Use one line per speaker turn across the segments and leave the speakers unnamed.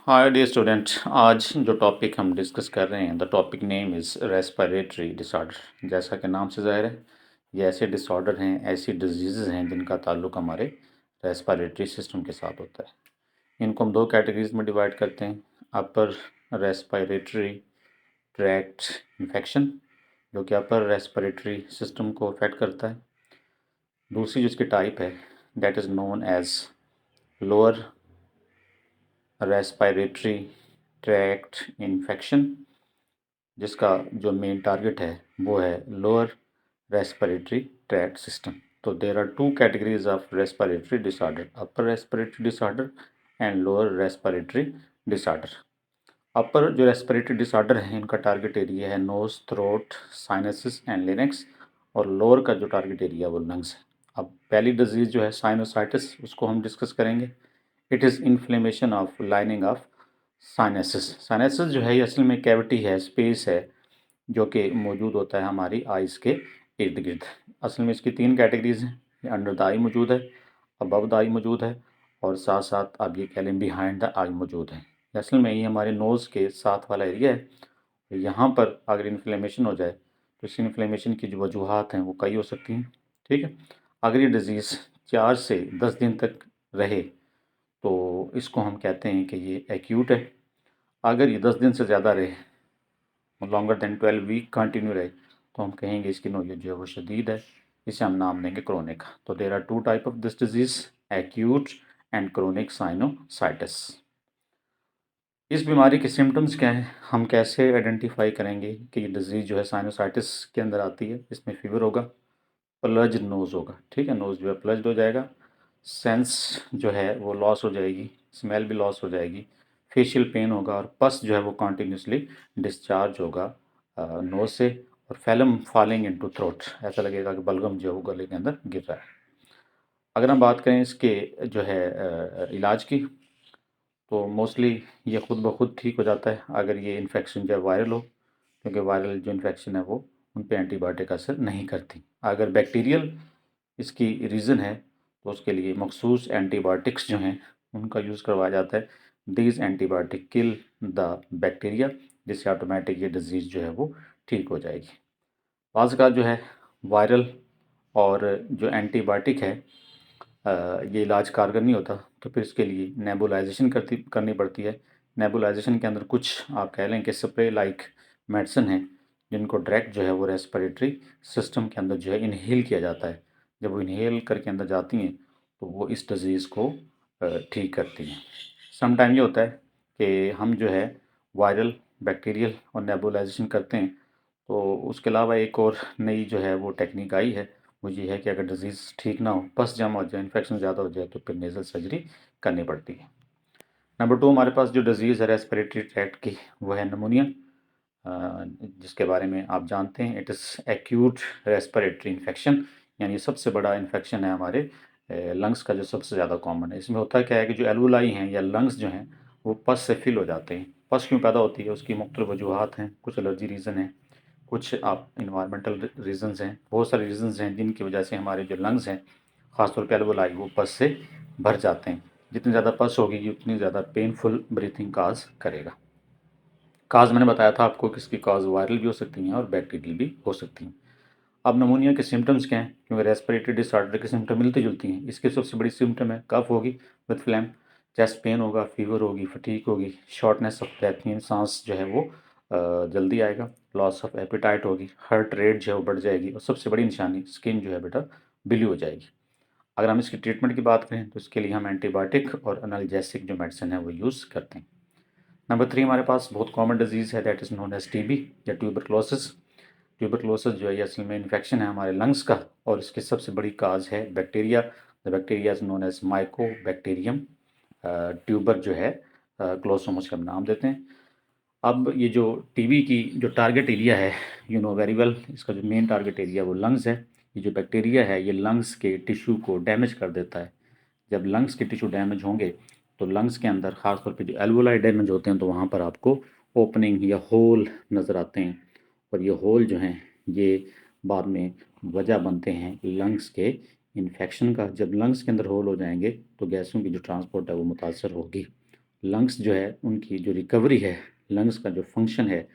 Hi dear student. आज जो topic हम डिस्कस कर रहे हैं the topic name is respiratory disorder. जैसा कि नाम से ज़ाहिर है, ये ऐसे डिसऑर्डर हैं, ऐसी डिजीज़ हैं जिनका ताल्लुक हमारे रेस्पिरेटरी सिस्टम के साथ होता है। इनको हम दो कैटेगरीज में डिवाइड करते हैं। अपर रेस्पिरेटरी ट्रैक्ट इन्फेक्शन, जो कि अपर रेस्पिरेटरी सिस्टम को अफेक्ट करता है। दूसरी जिसकी टाइप है that is known as lower respiratory tract infection, जिसका जो मेन टारगेट है वो है लोअर रेस्पिरेटरी ट्रैक्ट सिस्टम। तो there are two categories of respiratory disorder, upper respiratory disorder and lower respiratory disorder. Upper जो रेस्पिरेटरी डिसऑर्डर है इनका target area है nose, throat, sinuses and larynx, और लोअर का जो टारगेट एरिया वो lungs है। अब पहली डिजीज़ जो है साइनोसाइटिस, उसको हम डिस्कस करेंगे। It is inflammation of lining of sinuses. Sinuses जो है ये असल में कैविटी है, स्पेस है, जो कि मौजूद होता है हमारी आइज़ के इर्द गिर्द। असल में इसकी तीन कैटेगरीज हैं। ये अंडर द आई मौजूद है, अबव द आई मौजूद है, और साथ साथ आप ये कह लें बिहाइंड द आई मौजूद है। असल में ये हमारे नोज़ के साथ वाला एरिया है। यहाँ पर अगर इन्फ्लेमेशन हो जाए तो इस इन्फ्लेमेशन की जो वजूहात हैं वो कई हो सकती हैं। ठीक है, अगर ये डिज़ीज़ 4 से 10 दिन तक रहे तो इसको हम कहते हैं कि ये एक्यूट है। अगर ये 10 दिन से ज़्यादा रहे, लॉन्गर देन 12 वीक कंटिन्यू रहे, तो हम कहेंगे इसकी नौयत जो है वो शदीद है। इसे हम नाम देंगे क्रोनिक। तो there are two type of this disease, acute and chronic sinusitis. इस बीमारी के सिम्टम्स क्या हैं, हम कैसे आइडेंटिफाई करेंगे कि ये डिज़ीज़ जो है साइनोसाइटिस के अंदर आती है। इसमें फीवर होगा, प्लज नोज़ होगा। ठीक है, नोज़ जो है प्लज्ड हो जाएगा, सेंस जो है वो लॉस हो जाएगी, स्मेल भी लॉस हो जाएगी, फेशियल पेन होगा, और पस जो है वो कॉन्टीन्यूसली डिस्चार्ज होगा नोज़ से, और फैलम फॉलिंग इनटू थ्रोट, ऐसा लगेगा कि बलगम जो है वो गले के अंदर गिर रहा है। अगर हम बात करें इसके जो है इलाज की, तो मोस्टली ये ख़ुद ब खुद ठीक हो जाता है अगर ये इन्फेक्शन जो है वायरल हो, क्योंकि वायरल जो इन्फेक्शन है वो उन पे एंटीबायोटिक का असर नहीं करती। अगर बैक्टीरियल इसकी रीज़न है तो उसके लिए मखसूस एंटीबायोटिक्स जो हैं उनका यूज़ करवाया जाता है। These antibiotic kill the bacteria, जिससे ऑटोमेटिक ये डिज़ीज़ जो है वो ठीक हो जाएगी। बाज़ का जो है वायरल और जो एंटीबायोटिक है ये इलाज कारगर नहीं होता, तो फिर इसके लिए नेबुलाइजेशन करनी पड़ती है। नेबुलाइजेशन के अंदर कुछ आप कह लें कि स्प्रे लाइक मेडिसिन है, जिनको डायरेक्ट जो है वो रेस्पिरेटरी सिस्टम के अंदर जो है इनहेल किया जाता है। जब वो इनहेल करके अंदर जाती हैं तो वो इस डिज़ीज़ को ठीक करती हैं। सम टाइम ये होता है कि हम जो है वायरल, बैक्टीरियल और नेबुलाइजेशन करते हैं, तो उसके अलावा एक और नई जो है वो टेक्निक आई है, वो ये है कि अगर डिज़ीज़ ठीक ना हो, पस जमा हो जाए, इन्फेक्शन ज़्यादा हो जाए, तो फिर नेज़ल सर्जरी करनी पड़ती है। नंबर 2 हमारे पास जो डिज़ीज़ है रेस्पिरेटरी ट्रैक्ट की, वो है निमोनिया, जिसके बारे में आप जानते हैं। It is acute respiratory infection, यानी सबसे बड़ा इन्फेक्शन है हमारे लंग्स का, जो सबसे ज़्यादा कॉमन है। इसमें होता क्या है कि जो एल्वोलाई हैं या लंग्स जो हैं वो पस से फिल हो जाते हैं। पस क्यों पैदा होती है, उसकी मुख्तलिफ वजूहात हैं। कुछ एलर्जी रीज़न है, कुछ आप इन्वायरमेंटल रीज़न्स हैं, बहुत सारे रीज़न्स हैं जिनकी वजह से हमारे जो लंग्स हैं, ख़ासतौर पे एल्वोलाई, वो पस से भर जाते हैं। जितनी ज़्यादा पस होगी उतनी ज़्यादा पेनफुल ब्रीथिंग काज करेगा। काज मैंने बताया था आपको कि इसकी काज वायरल भी हो सकती हैं और बैक्टीरियल भी हो सकती हैं। अब नमूनिया के सिम्टम्स क्या हैं, क्योंकि रेस्पिरेटरी डिसऑर्डर के सिम्टम मिलती जुलती हैं। इसकी सबसे बड़ी सिम्टम है कफ होगी विद फ्लैम, चेस्ट पेन होगा, फीवर होगी, फटीक होगी, शॉर्टनेस ऑफ ब्रेथ, यानी सांस जो है वो जल्दी आएगा, लॉस ऑफ एपेटाइट होगी, हार्ट रेट जो है वो बढ़ जाएगी, और सबसे बड़ी निशानी स्किन जो है बेटा ब्लू हो जाएगी। अगर हम इसकी ट्रीटमेंट की बात करें तो इसके लिए हम एंटीबायोटिक और एनाल्जेसिक जो मेडिसिन है वो यूज़ करते हैं। नंबर 3 हमारे पास बहुत कॉमन डिजीज़ है, that is known as TB या ट्यूबरक्लोसिस। ट्यूबरक्लोसिस जो है ये असल में इन्फेक्शन है हमारे लंग्स का, और इसकी सबसे बड़ी काज है bacteria. The bacteria is known as mycobacterium tuber जो है क्लोसोम, उसका हम नाम देते हैं। अब ये जो टीबी की जो टारगेट एरिया है, यू नो वेरी वेल, इसका जो मेन टारगेट एरिया वो लंग्स है। ये जो बैक्टीरिया है ये लंग्स के टिश्यू को डैमेज कर देता है। जब लंग्स के टिश्यू डैमेज होंगे तो लंग्स के अंदर ख़ासतौर पे जो एल्वोलाई डैमेज होते हैं, तो वहाँ पर आपको ओपनिंग या होल नज़र आते हैं, और ये होल जो हैं ये बाद में वजह बनते हैं लंग्स के इन्फेक्शन का। जब लंग्स के अंदर होल हो जाएंगे तो गैसों की जो ट्रांसपोर्ट है वो मुतासर होगी, लंग्स जो है उनकी जो रिकवरी है, लंग्स का जो फंक्शन है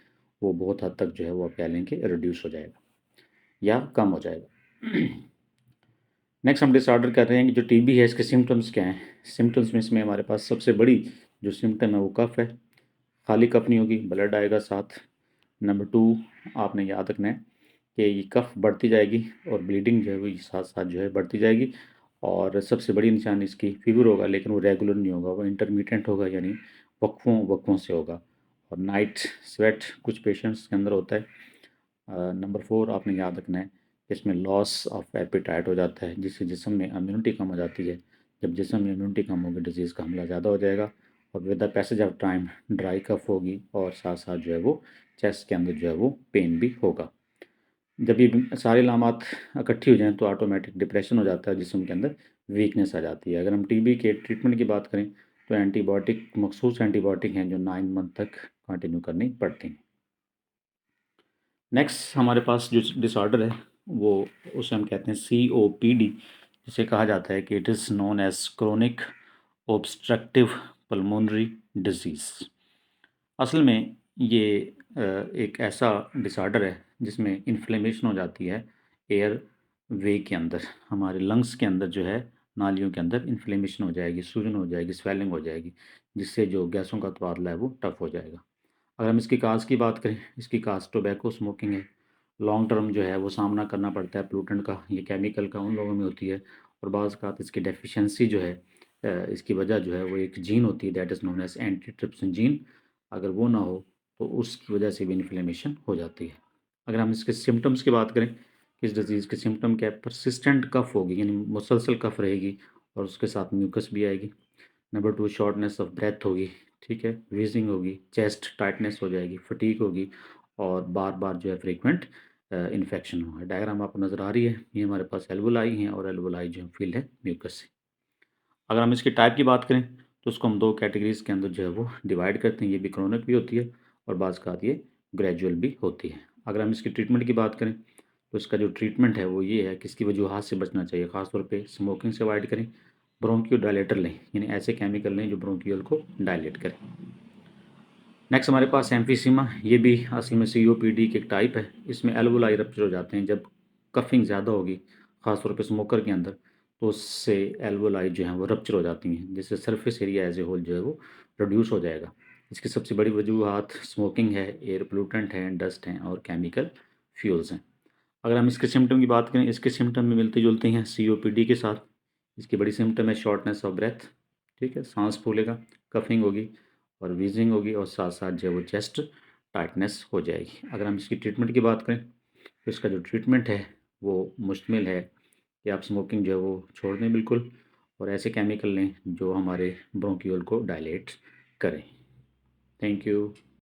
वो बहुत हद तक जो है वो आप कह लें कि रिड्यूस हो जाएगा या कम हो जाएगा। नेक्स्ट हम डिसऑर्डर कर रहे हैं कि जो टीबी है इसके सिम्टम्स क्या हैं। सिम्टम्स में इसमें हमारे पास सबसे बड़ी जो सिम्टम है वो कफ है, खाली कफ नहीं होगी, ब्लड आएगा साथ। नंबर 2 आपने याद रखना है कि ये कफ बढ़ती जाएगी और ब्लीडिंग जो है वो साथ साथ जो है बढ़ती जाएगी। और सबसे बड़ी निशानी इसकी फीवर होगा, लेकिन वो रेगुलर नहीं होगा, वो इंटरमिटेंट होगा, यानी वक्फों वक्फों से होगा। और नाइट स्वेट कुछ पेशेंट्स के अंदर होता है। नंबर 4 आपने याद रखना है, इसमें लॉस ऑफ एपिटाइट हो जाता है, जिससे जिस्म में इम्यूनिटी कम हो जाती है। जब जिस्म में इम्यूनिटी कम होगी, डिजीज़ का हमला ज़्यादा हो जाएगा और with the passage of time dry cough होगी और साथ साथ जो है वो चेस्ट के अंदर जो है वो पेन भी होगा। जब ये सारे लामात इकट्ठी हो जाएँ तो ऑटोमेटिक डिप्रेशन हो जाता है, जिस्म के अंदर वीकनेस आ जाती है। अगर हम टीबी के ट्रीटमेंट की बात करें तो एंटीबायोटिक, मखसूस एंटीबायोटिक हैं जो 9 मंथ तक कंटिन्यू करनी पड़ती हैं। नेक्स्ट हमारे पास जो डिसऑर्डर है वो उसे हम कहते हैं COPD, जिसे कहा जाता है कि it is known as chronic obstructive pulmonary disease. असल में ये एक ऐसा डिसऑर्डर है जिसमें इन्फ्लेमेशन हो जाती है एयर वे के अंदर, हमारे लंग्स के अंदर जो है, नालियों के अंदर इन्फ्लेमेशन हो जाएगी, सूजन हो जाएगी, स्वेलिंग हो जाएगी, जिससे जो गैसों का तबादला है वो टफ हो जाएगा। अगर हम इसकी काज़ की बात करें, इसकी काज़ टोबैको स्मोकिंग है। लॉन्ग टर्म जो है वो सामना करना पड़ता है पोल्यूटेंट का, ये केमिकल का उन लोगों में होती है। और बाज़ औक़ात इसकी डेफिशिएंसी जो है, इसकी वजह जो है वो एक जीन होती है that is known as antitrypsin gene. अगर वो ना हो तो उसकी वजह से भी इन्फ्लेमेशन हो जाती है। अगर हम इसके सिम्पटम्स की बात करें, इस डिज़ीज़ के सिम्पटम क्या है, परसिस्टेंट कफ होगी, यानी मुसलसल कफ रहेगी और उसके साथ म्यूकस भी आएगी। नंबर 2 शॉर्टनेस ऑफ ब्रेथ होगी, ठीक है, व्हीज़िंग होगी, चेस्ट टाइटनेस हो जाएगी, फटीग होगी और बार-बार जो है फ्रीक्वेंट इन्फेक्शन होगा। डायग्राम आपको नज़र आ रही है, ये हमारे पास एल्वोलाई हैं और एल्वोलाई जो है फिल्ड है म्यूकस से। अगर हम इसके टाइप की बात करें तो उसको हम 2 कैटेगरीज़ के अंदर जो है वो डिवाइड करते हैं, ये भी क्रोनिक भी होती है और बाज़-औक़ात ये ग्रेजुअल भी होती है। अगर हम इसकी ट्रीटमेंट की बात करें तो इसका जो ट्रीटमेंट है वो ये है कि इसकी वजूहात से बचना चाहिए, ख़ास तौर पे स्मोकिंग से अवॉइड करें, ब्रोंकियोडायलेटर लें, यानी ऐसे केमिकल लें जो ब्रोंकियल को डायलेट करें। नेक्स्ट हमारे पास एम्फीसीमा, ये भी असल में COPD की एक टाइप है। इसमें एल्वोलाई रप्चर हो जाते हैं जब कफिंग ज़्यादा होगी, ख़ास तौर पे स्मोकर के अंदर, तो उससे एल्वोलाई जो हैं वो रप्चर हो जाती हैं, जिससे surface area as a whole जो है वो रिड्यूस हो जाएगा। इसकी सबसे बड़ी वजूहात स्मोकिंग है, एयर पोल्यूटेंट हैं, डस्ट हैं और केमिकल फ्यूल्स हैं। अगर हम इसके सिम्पटम की बात करें, इसके सिम्पटम में मिलते-जुलते हैं COPD के साथ। इसकी बड़ी सिम्पटम है शॉर्टनेस ऑफ ब्रेथ, ठीक है, साँस फूलेगा, कफिंग होगी और व्हीज़िंग होगी और साथ-साथ जो है वो चेस्ट टाइटनेस हो जाएगी। अगर हम इसकी ट्रीटमेंट की बात करें तो इसका जो ट्रीटमेंट है वो मुश्तमिल है कि आप स्मोकिंग जो है वो छोड़ दें बिल्कुल और ऐसे केमिकल लें जो हमारे ब्रोंकियल को डायलेट करें। Thank you.